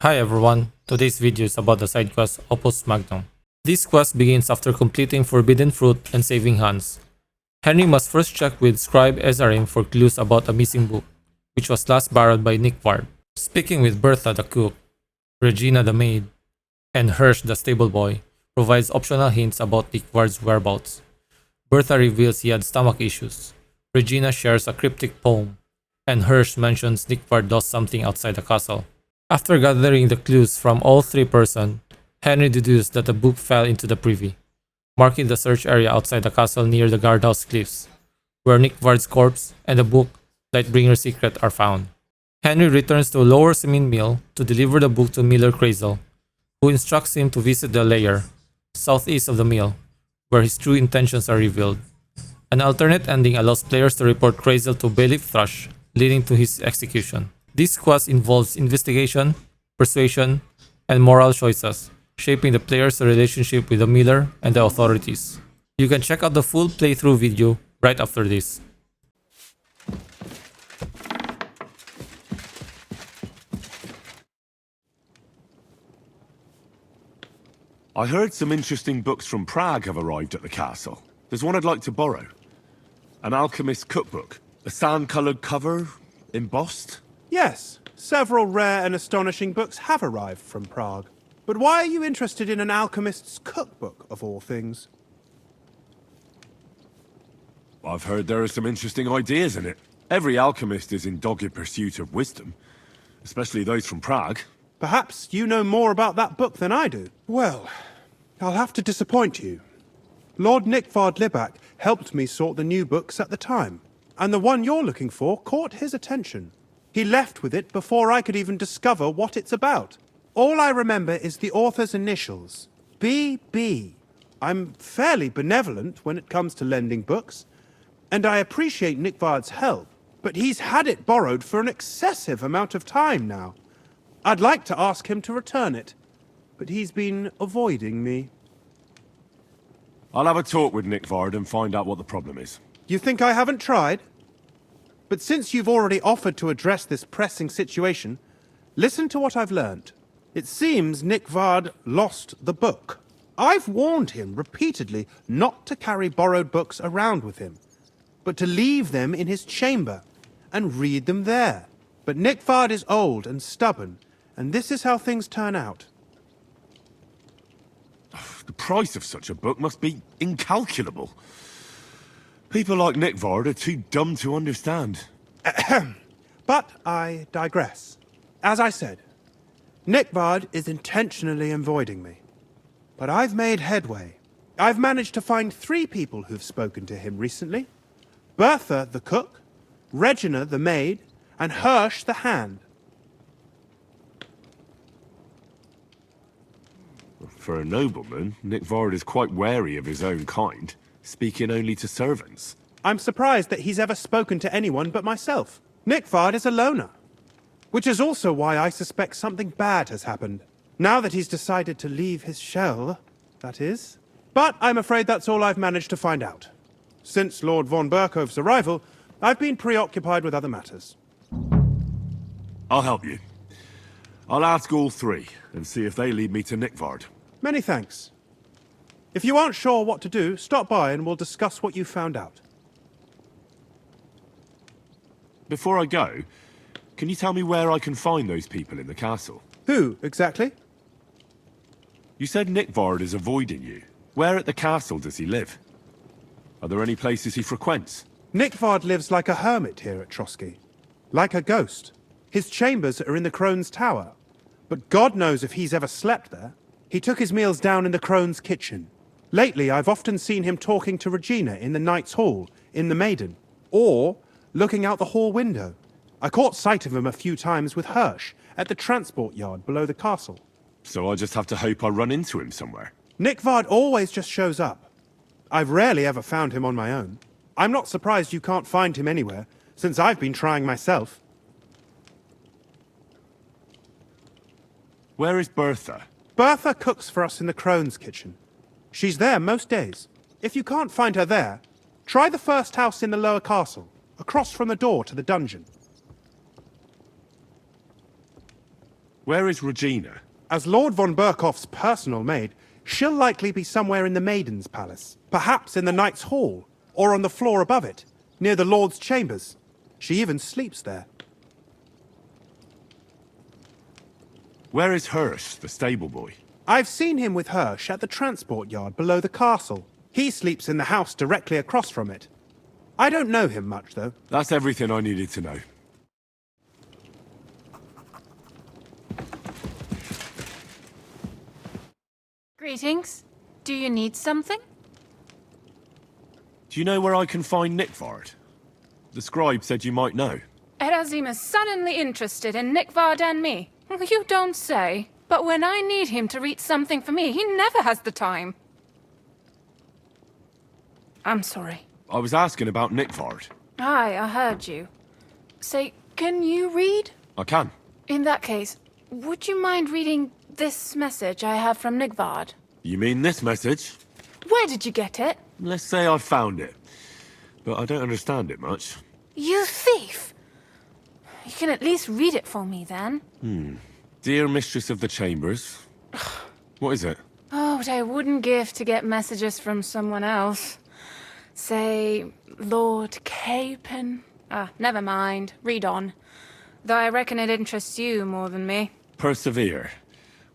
Hi everyone, today's video is about the side quest Opus Magnum. This quest begins after completing Forbidden Fruit and saving Hans. Henry must first check with Scribe Erazim for clues about a missing book, which was last borrowed by Nikvard. Speaking with Bertha the cook, Regina the maid, and Hersh the stable boy provides optional hints about Nikvard's whereabouts. Bertha reveals he had stomach issues. Regina shares a cryptic poem, and Hersh mentions Nikvard does something outside the castle. After gathering the clues from all three persons, Henry deduced that the book fell into the privy, marking the search area outside the castle near the guardhouse cliffs, where Nikvard's corpse and the book Lightbringer's Secret are found. Henry returns to Lower Semin Mill to deliver the book to Miller Kreyzl, who instructs him to visit the Lair, southeast of the mill, where his true intentions are revealed. An alternate ending allows players to report Kreyzl to Bailiff Thrush, leading to his execution. This quest involves investigation, persuasion, and moral choices, shaping the player's relationship with the Miller and the authorities. You can check out the full playthrough video right after this. I heard some interesting books from Prague have arrived at the castle. There's one I'd like to borrow. An alchemist's cookbook. A sand-coloured cover, embossed. Yes, several rare and astonishing books have arrived from Prague. But why are you interested in an alchemist's cookbook, of all things? I've heard there are some interesting ideas in it. Every alchemist is in dogged pursuit of wisdom, especially those from Prague. Perhaps you know more about that book than I do. Well, I'll have to disappoint you. Lord Nikvard Libak helped me sort the new books at the time, and the one you're looking for caught his attention. He left with it before I could even discover what it's about. All I remember is the author's initials, BB. I'm fairly benevolent when it comes to lending books, and I appreciate Nikvard's help, but he's had it borrowed for an excessive amount of time now. I'd like to ask him to return it, but he's been avoiding me. I'll have a talk with Nikvard and find out what the problem is. You think I haven't tried? But since you've already offered to address this pressing situation, listen to what I've learned. It seems Nikvard lost the book. I've warned him repeatedly not to carry borrowed books around with him, but to leave them in his chamber and read them there. But Nikvard is old and stubborn, and this is how things turn out. The price of such a book must be incalculable. People like Nikvard are too dumb to understand. But I digress. As I said, Nikvard is intentionally avoiding me. But I've made headway. I've managed to find 3 people who've spoken to him recently. Bertha, the cook, Regina, the maid, and Hersh, the hand. For a nobleman, Nikvard is quite wary of his own kind, speaking only to servants. I'm surprised that he's ever spoken to anyone but myself. Nikvard is a loner. Which is also why I suspect something bad has happened. Now that he's decided to leave his shell, that is. But I'm afraid that's all I've managed to find out. Since Lord von Berkove's arrival, I've been preoccupied with other matters. I'll help you. I'll ask all 3 and see if they lead me to Nikvard. Many thanks. If you aren't sure what to do, stop by and we'll discuss what you found out. Before I go, can you tell me where I can find those people in the castle? Who, exactly? You said Nikvard is avoiding you. Where at the castle does he live? Are there any places he frequents? Nikvard lives like a hermit here at Trotsky. Like a ghost. His chambers are in the Crone's Tower. But God knows if he's ever slept there. He took his meals down in the Crone's kitchen. Lately, I've often seen him talking to Regina in the Knight's Hall, in the Maiden, or looking out the hall window. I caught sight of him a few times with Hersh at the transport yard below the castle. So I just have to hope I run into him somewhere. Nikvard always just shows up. I've rarely ever found him on my own. I'm not surprised you can't find him anywhere, since I've been trying myself. Where is Bertha? Bertha cooks for us in the Crone's kitchen. She's there most days. If you can't find her there, try the first house in the lower castle, across from the door to the dungeon. Where is Regina? As Lord von Berkoff's personal maid, she'll likely be somewhere in the Maiden's Palace. Perhaps in the Knight's Hall, or on the floor above it, near the Lord's chambers. She even sleeps there. Where is Hersh, the stable boy? I've seen him with Hersh at the transport yard below the castle. He sleeps in the house directly across from it. I don't know him much, though. That's everything I needed to know. Greetings. Do you need something? Do you know where I can find Nikvard? The scribe said you might know. Erazim is suddenly interested in Nikvard and me. You don't say. But when I need him to read something for me, he never has the time. I'm sorry. I was asking about Nikvard. Aye, I heard you. Say, can you read? I can. In that case, would you mind reading this message I have from Nikvard? You mean this message? Where did you get it? Let's say I found it. But I don't understand it much. You thief! You can at least read it for me, then. Dear Mistress of the Chambers. What is it? Oh, what I wouldn't give to get messages from someone else. Say, Lord Capen. Never mind. Read on. Though I reckon it interests you more than me. Persevere.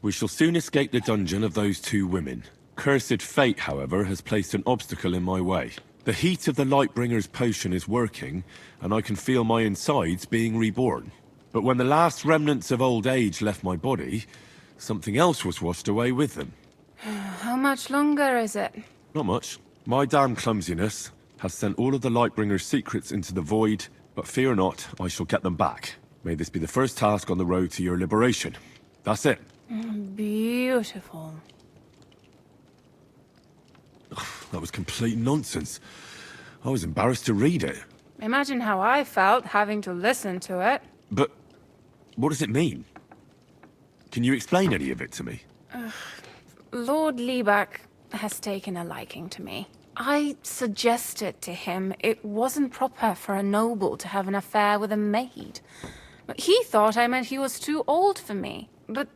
We shall soon escape the dungeon of those two women. Cursed fate, however, has placed an obstacle in my way. The heat of the Lightbringer's potion is working, and I can feel my insides being reborn. But when the last remnants of old age left my body, something else was washed away with them. How much longer is it? Not much. My damn clumsiness has sent all of the Lightbringer's secrets into the void, but fear not, I shall get them back. May this be the first task on the road to your liberation. That's it. Beautiful. That was complete nonsense. I was embarrassed to read it. Imagine how I felt having to listen to it. But what does it mean? Can you explain any of it to me? Lord Liebach has taken a liking to me. I suggested to him it wasn't proper for a noble to have an affair with a maid. But he thought I meant he was too old for me. But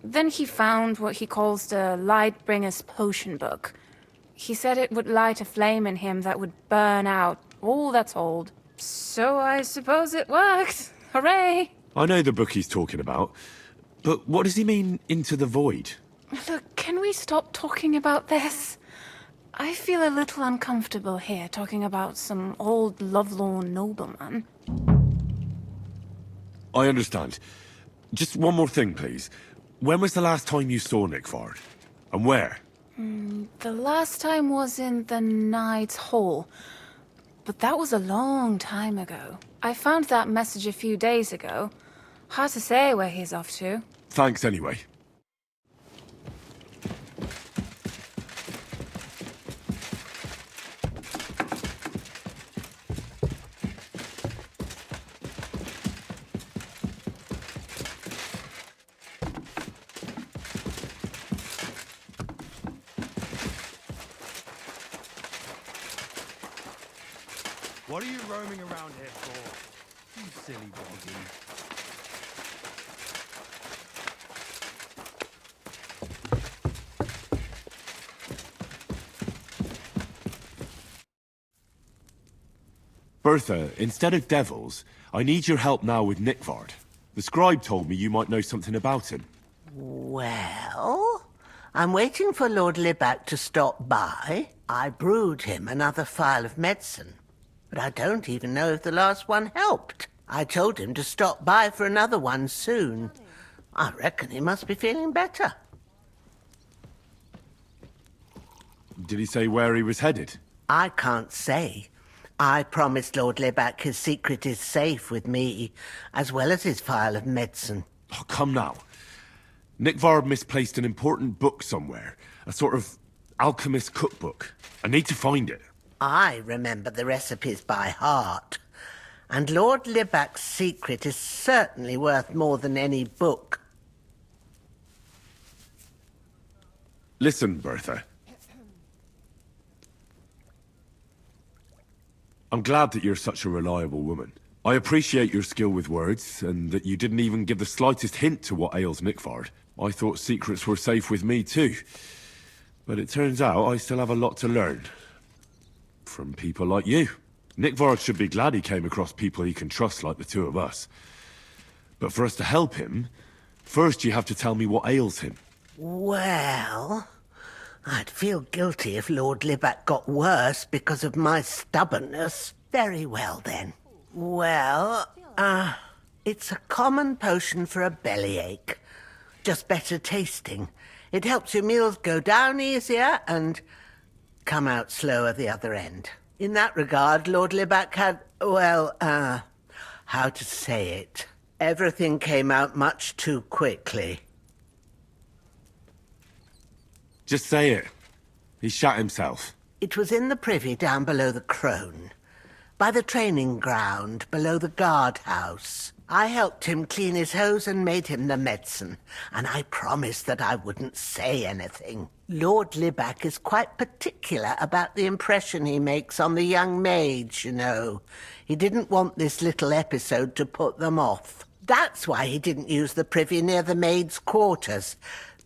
then he found what he calls the Lightbringer's potion book. He said it would light a flame in him that would burn out all that's old. So I suppose it worked. Hooray! I know the book he's talking about, but what does he mean, into the void? Look, can we stop talking about this? I feel a little uncomfortable here talking about some old lovelorn nobleman. I understand. Just one more thing, please. When was the last time you saw Nikvard? And where? The last time was in the Knight's Hall. But that was a long time ago. I found that message a few days ago. Hard to say where he's off to. Thanks anyway. What are you roaming around here for? You silly bogey. Bertha, instead of devils, I need your help now with Nikvard. The scribe told me you might know something about him. Well, I'm waiting for Lord Liebach to stop by. I brewed him another phial of medicine. But I don't even know if the last one helped. I told him to stop by for another one soon. I reckon he must be feeling better. Did he say where he was headed? I can't say. I promised Lord Liebach his secret is safe with me, as well as his phial of medicine. Oh, come now. Nikvard misplaced an important book somewhere. A sort of alchemist cookbook. I need to find it. I remember the recipes by heart. And Lord Liebach's secret is certainly worth more than any book. Listen, Bertha. I'm glad that you're such a reliable woman. I appreciate your skill with words, and that you didn't even give the slightest hint to what ails Nikvard. I thought secrets were safe with me too. But it turns out I still have a lot to learn. From people like you. Nikvard should be glad he came across people he can trust like the two of us. But for us to help him, first you have to tell me what ails him. Well, I'd feel guilty if Lord Libac got worse because of my stubbornness. Very well, then. Well, it's a common potion for a bellyache. Just better tasting. It helps your meals go down easier and come out slower the other end. In that regard, Lord Libac had, well, how to say it? Everything came out much too quickly. Just say it. He shot himself. It was in the privy down below the Crone, by the training ground below the guardhouse. I helped him clean his hose and made him the medicine, and I promised that I wouldn't say anything. Lord Libac is quite particular about the impression he makes on the young maids, you know. He didn't want this little episode to put them off. That's why he didn't use the privy near the maids' quarters,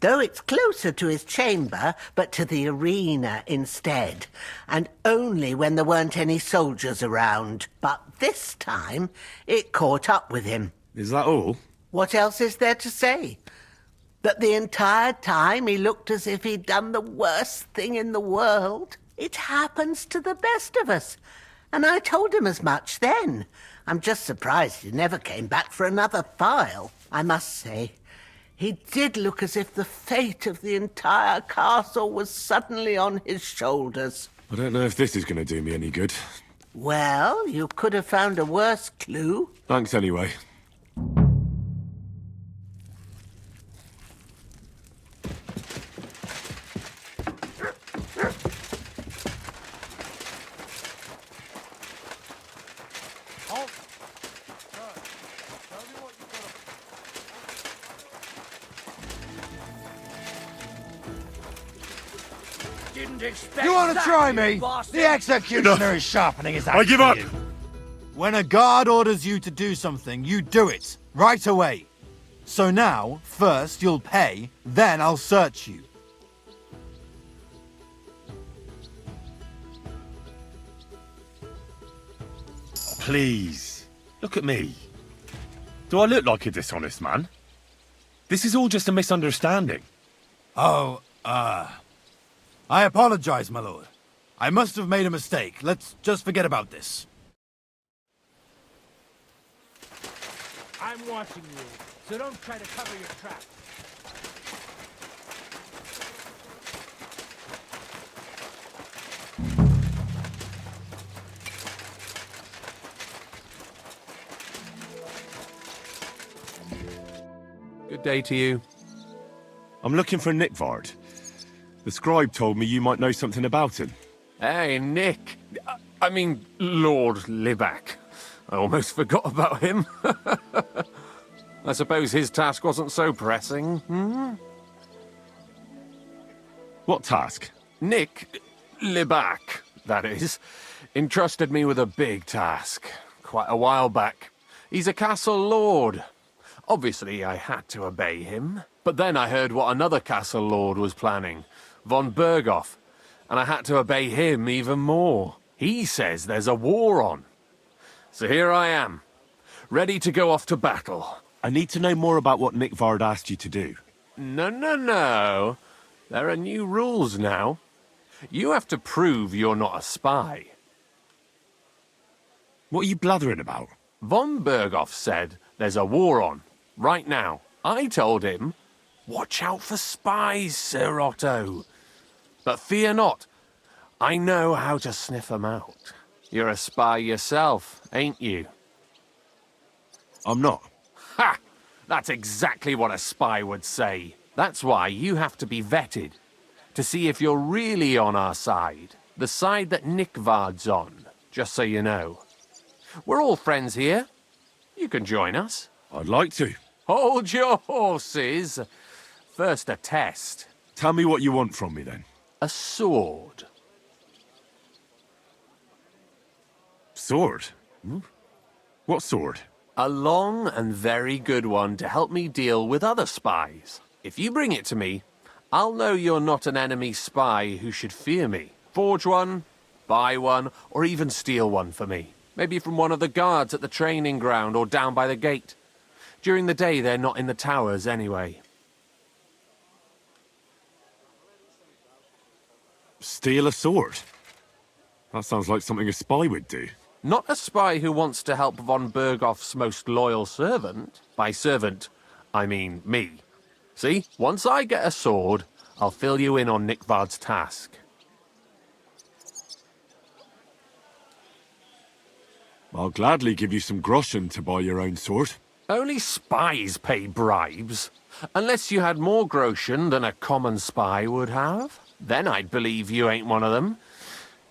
though it's closer to his chamber, but to the arena instead, and only when there weren't any soldiers around. But this time, it caught up with him. Is that all? What else is there to say? That the entire time he looked as if he'd done the worst thing in the world. It happens to the best of us, and I told him as much then. I'm just surprised he never came back for another file. I must say, he did look as if the fate of the entire castle was suddenly on his shoulders. I don't know if this is going to do me any good. Well, you could have found a worse clue. Thanks anyway. You want to try me? The executioner is sharpening his axe. I give up! for you. When a guard orders you to do something, you do it, right away. So now, first you'll pay, then I'll search you. Please, look at me. Do I look like a dishonest man? This is all just a misunderstanding. Oh, I apologize, my lord. I must have made a mistake. Let's just forget about this. I'm watching you, so don't try to cover your tracks. Good day to you. I'm looking for Nikvard. The scribe told me you might know something about him. Hey, Nick. I mean, Lord Libac. I almost forgot about him. I suppose his task wasn't so pressing, hmm? What task? Nick Libac, that is, entrusted me with a big task quite a while back. He's a castle lord. Obviously, I had to obey him. But then I heard what another castle lord was planning, von Berghoff, and I had to obey him even more. He says there's a war on. So here I am, ready to go off to battle. I need to know more about what Nikvard asked you to do. No. There are new rules now. You have to prove you're not a spy. What are you blathering about? Von Berghoff said there's a war on, right now. I told him, watch out for spies, Sir Otto. But fear not, I know how to sniff them out. You're a spy yourself, ain't you? I'm not. Ha! That's exactly what a spy would say. That's why you have to be vetted, to see if you're really on our side. The side that Nikvard's on, just so you know. We're all friends here. You can join us. I'd like to. Hold your horses. First a test. Tell me what you want from me, then. A sword. Sword? What sword? A long and very good one to help me deal with other spies. If you bring it to me, I'll know you're not an enemy spy who should fear me. Forge one, buy one, or even steal one for me. Maybe from one of the guards at the training ground or down by the gate. During the day, they're not in the towers anyway. Steal a sword? That sounds like something a spy would do. Not a spy who wants to help von Bergoff's most loyal servant. By servant, I mean me. See, once I get a sword, I'll fill you in on Nikvard's task. I'll gladly give you some groschen to buy your own sword. Only spies pay bribes. Unless you had more groschen than a common spy would have. Then I'd believe you ain't one of them.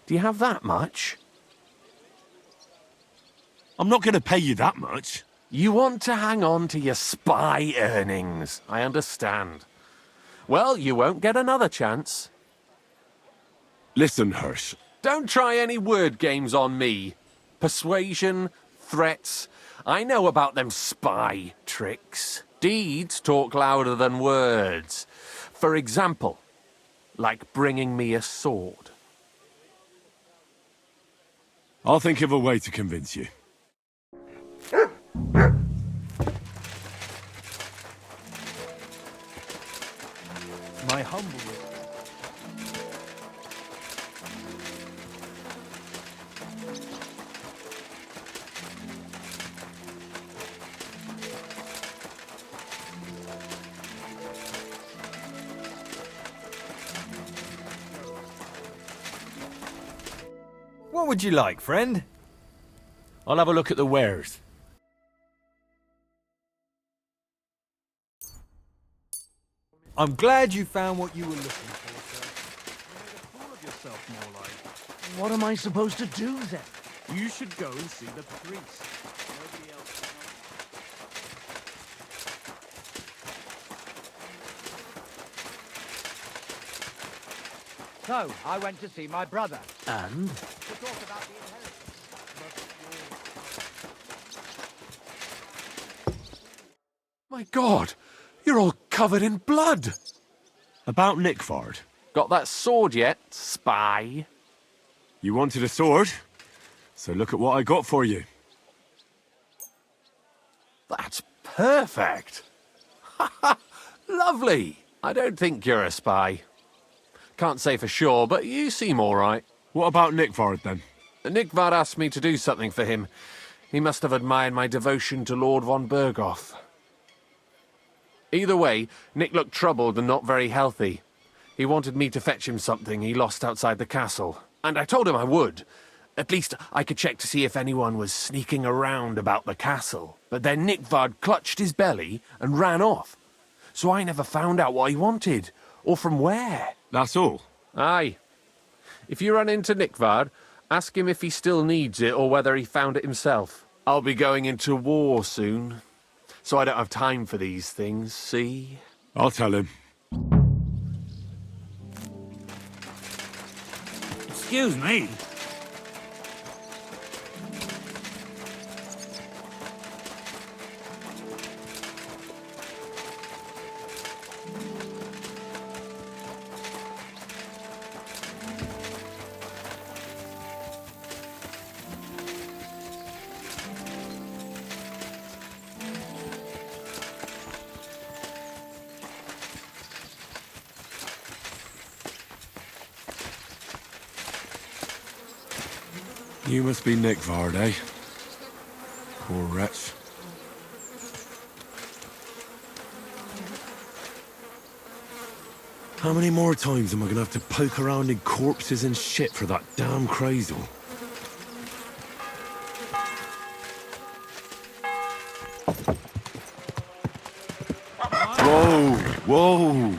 Do you have that much? I'm not going to pay you that much. You want to hang on to your spy earnings, I understand. Well, you won't get another chance. Listen, Hersh. Don't try any word games on me. Persuasion, threats, I know about them spy tricks. Deeds talk louder than words. For example, like bringing me a sword. I'll think of a way to convince you. My humble. What would you like, friend? I'll have a look at the wares. I'm glad you found what you were looking for, sir. You made a fool of yourself, more like. What am I supposed to do then? You should go and see the priest. Nobody else So, I went to see my brother. And? To talk about the inheritance. My God, you're all covered in blood. About Nikvard. Got that sword yet, spy? You wanted a sword? So look at what I got for you. That's perfect. Lovely. I don't think you're a spy. Can't say for sure, but you seem all right. What about Nikvard, then? Nikvard asked me to do something for him. He must have admired my devotion to Lord von Bergoff. Either way, Nick looked troubled and not very healthy. He wanted me to fetch him something he lost outside the castle. And I told him I would. At least I could check to see if anyone was sneaking around about the castle. But then Nikvard clutched his belly and ran off. So I never found out what he wanted, or from where. That's all? Aye. If you run into Nikvard, ask him if he still needs it or whether he found it himself. I'll be going into war soon, so I don't have time for these things, see? I'll tell him. Excuse me. You must be Nikvard, eh? Poor wretch. How many more times am I gonna have to poke around in corpses and shit for that damn Kreyzl? Whoa! Whoa!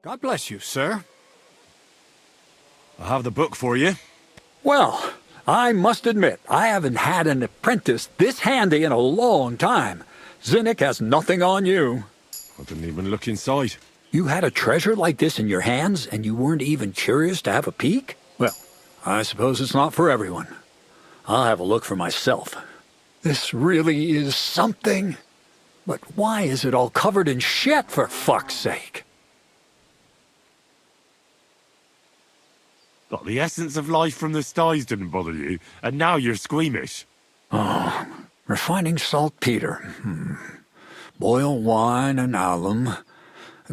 God bless you, sir. I have the book for you. Well, I must admit, I haven't had an apprentice this handy in a long time. Zinnik has nothing on you. I didn't even look inside. You had a treasure like this in your hands, and you weren't even curious to have a peek? Well, I suppose it's not for everyone. I'll have a look for myself. This really is something. But why is it all covered in shit, for fuck's sake? Got the essence of life from the skies didn't bother you, and now you're squeamish. Oh, refining saltpeter. Boil wine and alum.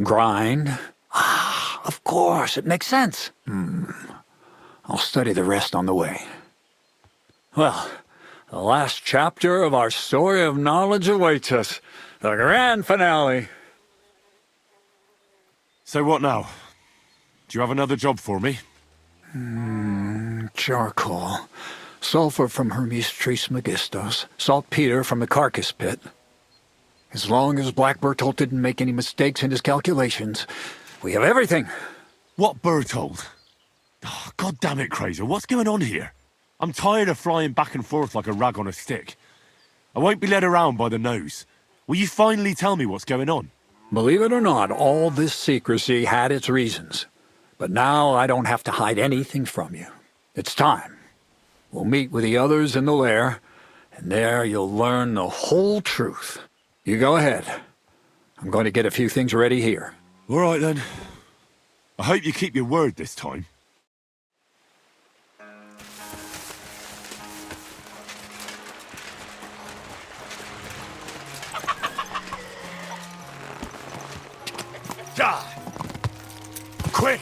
Grind. Ah, of course, it makes sense. I'll study the rest on the way. Well, the last chapter of our story of knowledge awaits us. The grand finale. So what now? Do you have another job for me? Charcoal. Sulfur from Hermes Trismegistos. Saltpeter from the carcass pit. As long as Black Bertolt didn't make any mistakes in his calculations, we have everything. What Bertolt? Oh, God damn it, Kreyzl, what's going on here? I'm tired of flying back and forth like a rag on a stick. I won't be led around by the nose. Will you finally tell me what's going on? Believe it or not, all this secrecy had its reasons. But now I don't have to hide anything from you. It's time. We'll meet with the others in the Lair, and there you'll learn the whole truth. You go ahead. I'm going to get a few things ready here. All right, then. I hope you keep your word this time. Quick!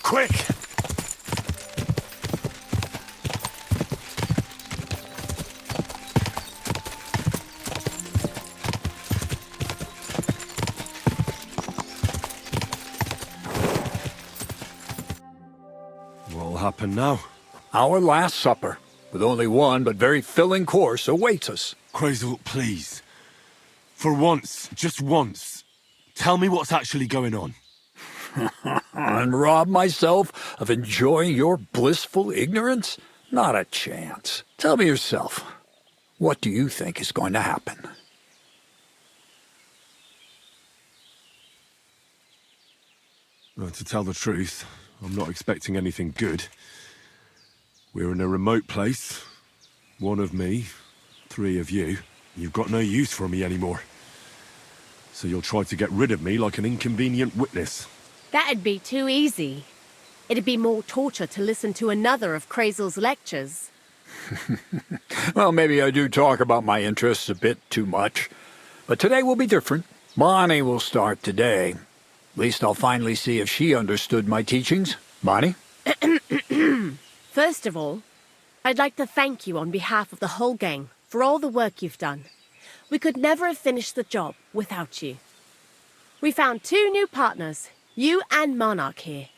Quick! What'll happen now? Our last supper, with only one but very filling course, awaits us. Kreyzl, please. For once, just once, tell me what's actually going on. And rob myself of enjoying your blissful ignorance? Not a chance. Tell me yourself. What do you think is going to happen? Well, to tell the truth, I'm not expecting anything good. We're in a remote place. One of me, 3 of you. You've got no use for me anymore. So you'll try to get rid of me like an inconvenient witness. That'd be too easy. It'd be more torture to listen to another of Kreyzl's lectures. Well, maybe I do talk about my interests a bit too much. But today will be different. Bonnie will start today. At least I'll finally see if she understood my teachings. Bonnie? First of all, I'd like to thank you on behalf of the whole gang for all the work you've done. We could never have finished the job without you. We found 2 new partners, you and Monarch here.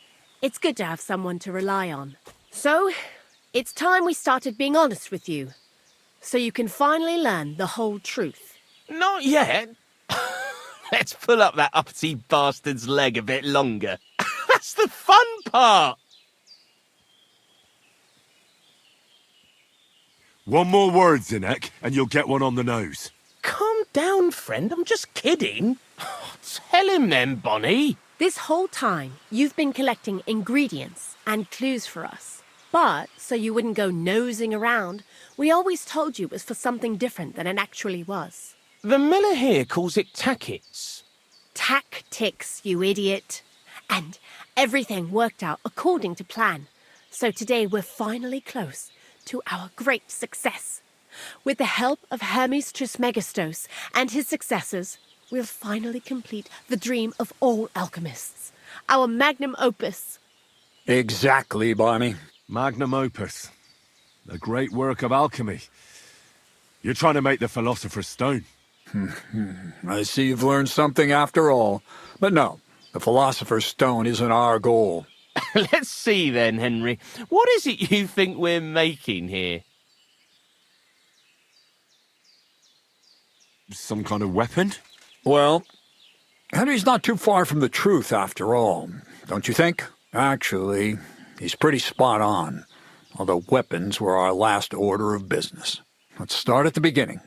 It's good to have someone to rely on. So, it's time we started being honest with you, so you can finally learn the whole truth. Not yet. Let's pull up that uppity bastard's leg a bit longer. That's the fun part! One more word, Zinnik, and you'll get one on the nose. Calm down, friend. I'm just kidding. Tell him then, Bonnie. This whole time, you've been collecting ingredients and clues for us. But, so you wouldn't go nosing around, we always told you it was for something different than it actually was. The miller here calls it tackets. Tactics, you idiot. And everything worked out according to plan. So today we're finally close to our great success. With the help of Hermes Trismegistos and his successors, we'll finally complete the dream of all alchemists. Our magnum opus. Exactly, Bonnie. Magnum opus. A great work of alchemy. You're trying to make the Philosopher's Stone. I see you've learned something after all. But no, the Philosopher's Stone isn't our goal. Let's see then, Henry. What is it you think we're making here? Some kind of weapon? Well, Henry's not too far from the truth, after all, don't you think? Actually, he's pretty spot on, although weapons were our last order of business. Let's start at the beginning.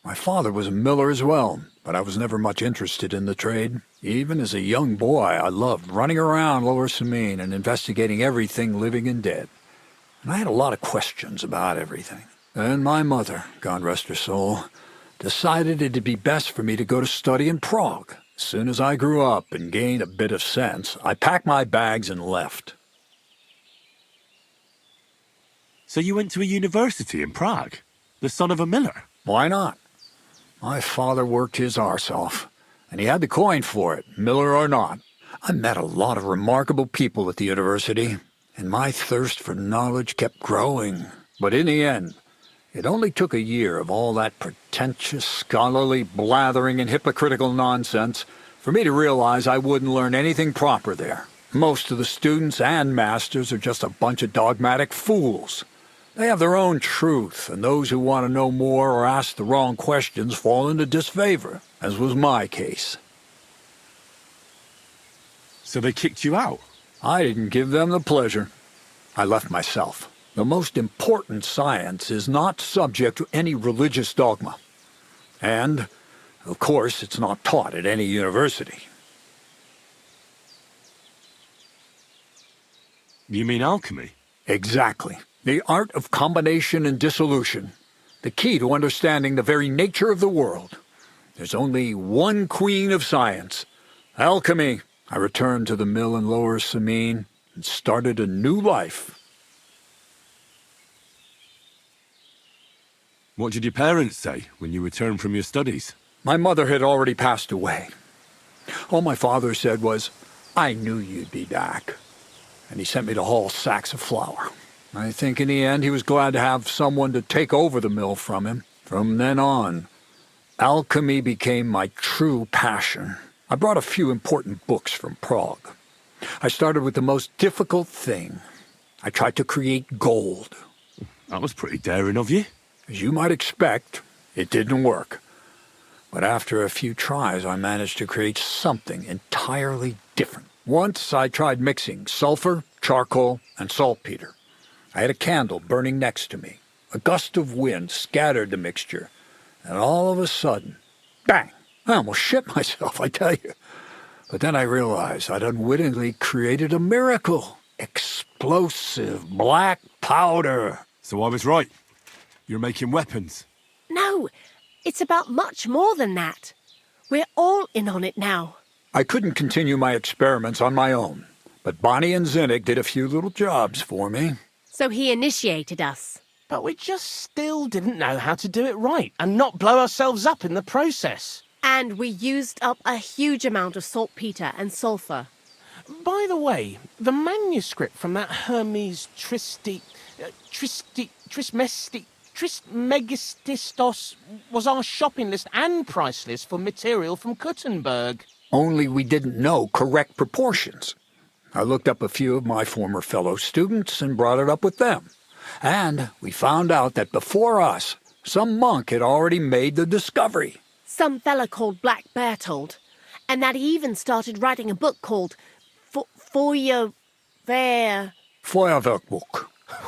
My father was a miller as well, but I was never much interested in the trade. Even as a young boy, I loved running around Lower Samine and investigating everything living and dead. And I had a lot of questions about everything. Then my mother, God rest her soul, decided it'd be best for me to go to study in Prague. As soon as I grew up and gained a bit of sense, I packed my bags and left. So you went to a university in Prague? The son of a miller? Why not? My father worked his arse off, and he had the coin for it, miller or not. I met a lot of remarkable people at the university, and my thirst for knowledge kept growing. But in the end, it only took a year of all that pretentious, scholarly blathering and hypocritical nonsense for me to realize I wouldn't learn anything proper there. Most of the students and masters are just a bunch of dogmatic fools. They have their own truth, and those who want to know more or ask the wrong questions fall into disfavor, as was my case. So they kicked you out? I didn't give them the pleasure. I left myself. The most important science is not subject to any religious dogma. And, of course, it's not taught at any university. You mean alchemy? Exactly. The art of combination and dissolution. The key to understanding the very nature of the world. There's only one queen of science. Alchemy. I returned to the mill in Lower Samine and started a new life. What did your parents say when you returned from your studies? My mother had already passed away. All my father said was, "I knew you'd be back." And he sent me to haul sacks of flour. I think in the end he was glad to have someone to take over the mill from him. From then on, alchemy became my true passion. I brought a few important books from Prague. I started with the most difficult thing. I tried to create gold. That was pretty daring of you. As you might expect, it didn't work. But after a few tries, I managed to create something entirely different. Once I tried mixing sulfur, charcoal, and saltpeter. I had a candle burning next to me. A gust of wind scattered the mixture, and all of a sudden, bang! I almost shit myself, I tell you. But then I realized I'd unwittingly created a miracle. Explosive black powder. So I was right. You're making weapons. No, it's about much more than that. We're all in on it now. I couldn't continue my experiments on my own, but Bonnie and Zinnig did a few little jobs for me. So he initiated us. But we just still didn't know how to do it right and not blow ourselves up in the process. And we used up a huge amount of saltpeter and sulfur. By the way, the manuscript from that Hermes Trismegistos was our shopping list and price list for material from Kuttenberg. Only we didn't know correct proportions. I looked up a few of my former fellow students and brought it up with them. And we found out that before us, some monk had already made the discovery. Some fella called Black Berthold, and that he even started writing a book called Feuerwerkbuch.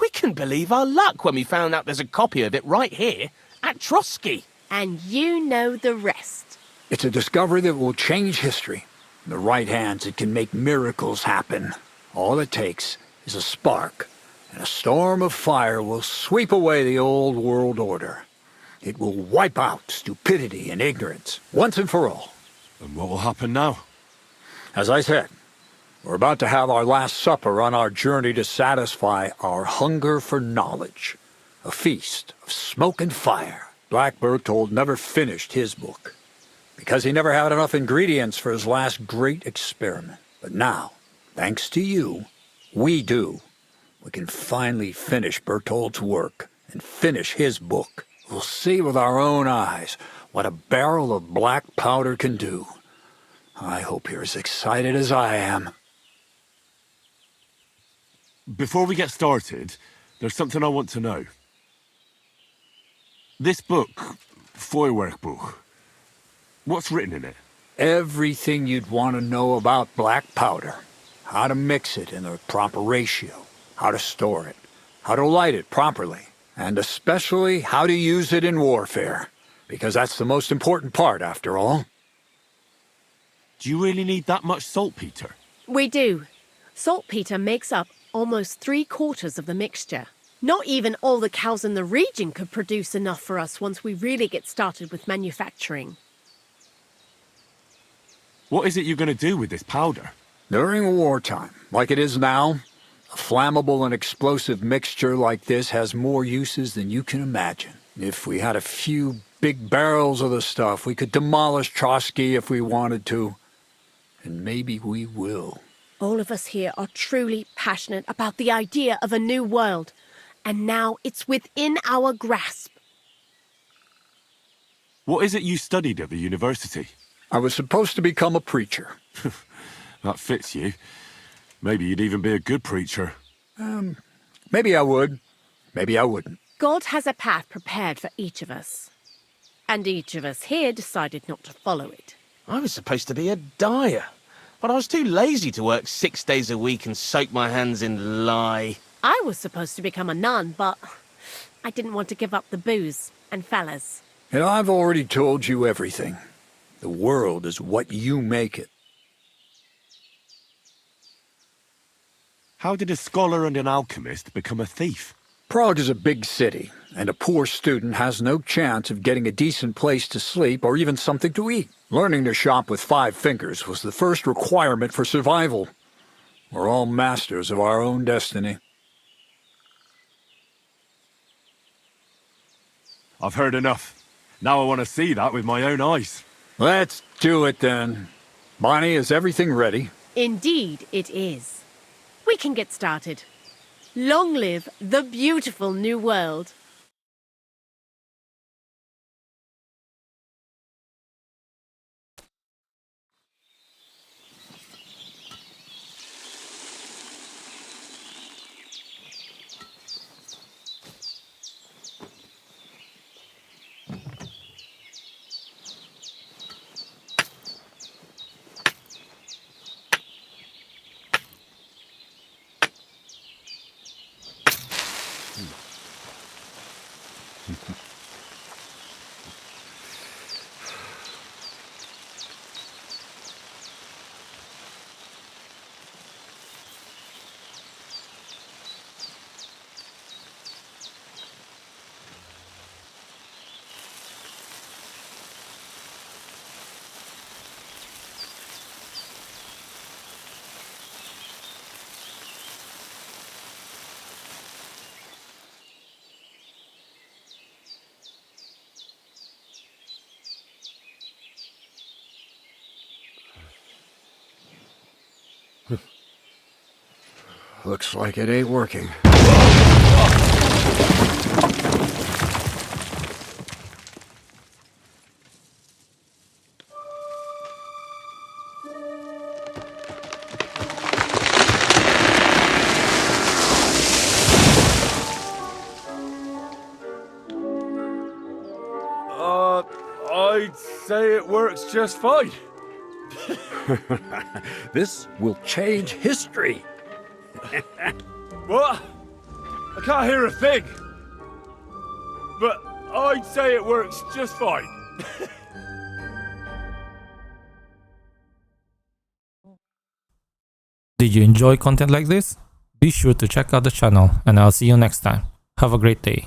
We couldn't believe our luck when we found out there's a copy of it right here at Trotsky. And you know the rest. It's a discovery that will change history. In the right hands, it can make miracles happen. All it takes is a spark, and a storm of fire will sweep away the old world order. It will wipe out stupidity and ignorance, once and for all. And what will happen now? As I said, we're about to have our last supper on our journey to satisfy our hunger for knowledge. A feast of smoke and fire. Black Berthold never finished his book, because he never had enough ingredients for his last great experiment. But now, thanks to you, we do. We can finally finish Berthold's work and finish his book. We'll see with our own eyes what a barrel of black powder can do. I hope you're as excited as I am. Before we get started, there's something I want to know. This book, Feuerwerkbuch, what's written in it? everything you'd want to know about black powder. How to mix it in the proper ratio, how to store it, how to light it properly, and especially how to use it in warfare, because that's the most important part after all. Do you really need that much saltpeter? We do. Saltpeter makes up almost 3/4 of the mixture. Not even all the cows in the region could produce enough for us once we really get started with manufacturing. What is it you're going to do with this powder? During wartime, like it is now, a flammable and explosive mixture like this has more uses than you can imagine. If we had a few big barrels of the stuff, we could demolish Trotsky if we wanted to. And maybe we will. All of us here are truly passionate about the idea of a new world. And now it's within our grasp. What is it you studied at the university? I was supposed to become a preacher. That fits you. Maybe you'd even be a good preacher. Maybe I would. Maybe I wouldn't. God has a path prepared for each of us. And each of us here decided not to follow it. I was supposed to be a dyer, but I was too lazy to work 6 days a week and soak my hands in lye. I was supposed to become a nun, but I didn't want to give up the booze and fellas. And I've already told you everything. The world is what you make it. How did a scholar and an alchemist become a thief? Prague is a big city, and a poor student has no chance of getting a decent place to sleep or even something to eat. Learning to shop with 5 fingers was the first requirement for survival. We're all masters of our own destiny. I've heard enough. Now I want to see that with my own eyes. Let's do it then. Bonnie, is everything ready? Indeed it is. We can get started. Long live the beautiful new world. Looks like it ain't working. I'd say it works just fine. This will change history. What? I can't hear a thing. But I'd say it works just fine. Did you enjoy content like this? Be sure to check out the channel and I'll see you next time. Have a great day.